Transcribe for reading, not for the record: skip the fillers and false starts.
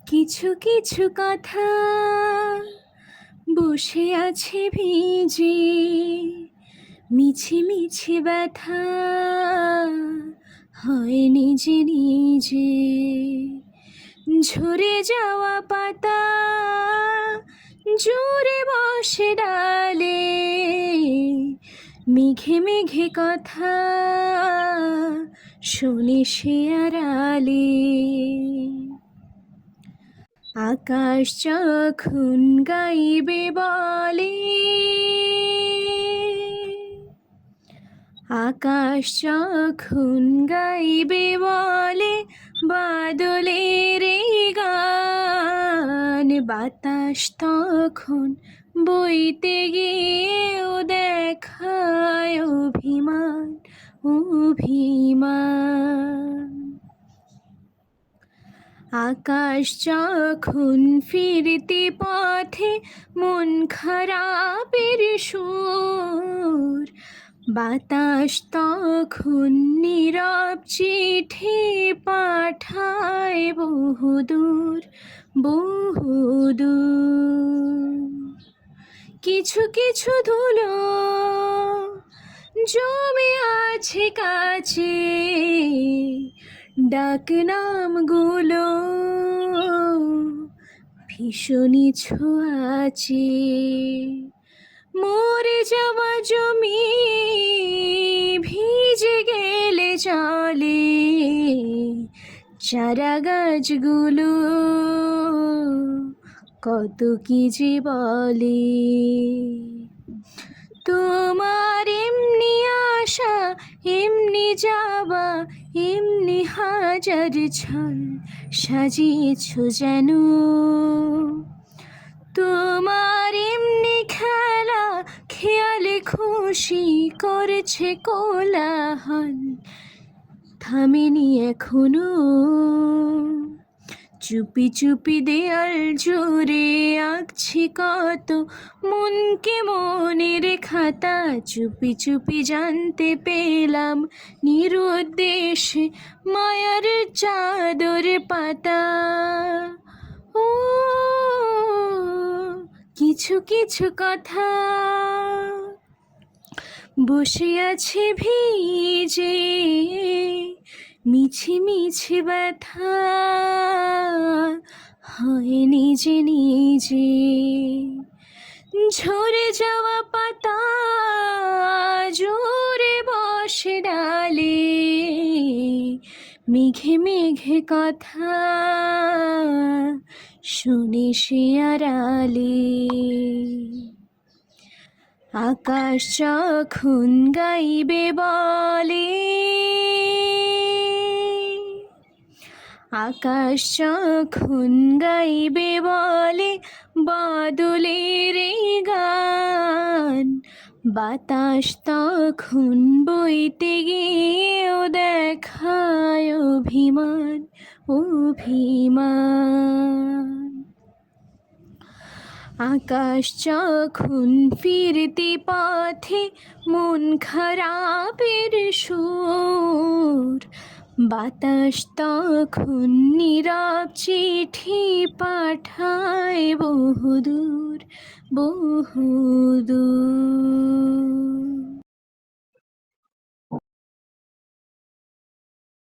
কিছু কিছু কথা বসে আছে ভিজে, মিছি মিছি ব্যথা হয় নিজে নিজে। ঝরে যাওয়া পাতা জোরে বসে ডালে, মেঘে মেঘে কথা শোনে সে আড়ালে। আকাশ যখন গাইবে বলে, আকাশ যখন গাইবে বলে বাদলের এই গান, বাতাস তখন বইতে গিয়েও দেখায় অভিমান অভিমান। আকাশ যখন ফিরতি পথে মন খারাপের সুর, বাতাস তখন নীরব চিঠি পাঠায় বহুদূর বহুদূর। কিছু কিছু ধুলো জমে আছে কাছে, ডাক নামগুলো ভীষণই ছোঁয়াচে। মরে যাওয়া জমি ভিজে গেলে চলে, চারা গাছগুলো কত কি যে বলে। তোমার এমনি আশা এমনি যাওয়া, এমনি হাজার ছল সাজিয়েছ যেন। তোমার এমনি খেলা খেয়ালে খুশি করেছে কোলাহল, থামেনি এখনো। চুপি চুপি দেয়াল জুড়ে আঁকছি কত মনকে মনের খাতা, চুপি চুপি জানতে পেলাম নিরুদ্দেশে মায়ার চাদর পাতা। ও কিছু কিছু কথা বসে আছে ভিজে, মিছি মিছি ব্যথা হয় নিজে নিজে। ঝরে যাওয়া পাতা জোরে বসে ডালে, মেঘে মেঘে কথা শুনে সে আড়ালে। আকাশ যখন গাইবে বলে, আকাশ যখন গাইবে বলে বাদলের এই গান, বাতাস তখন বইতে গিয়েও দেখায় অভিমান অভিমান। আকাশ যখন ফিরতি পথে মন খারাপের সুর, বাতাস তখন নীরব চিঠি পাঠায় বহুদূর বহুদূর।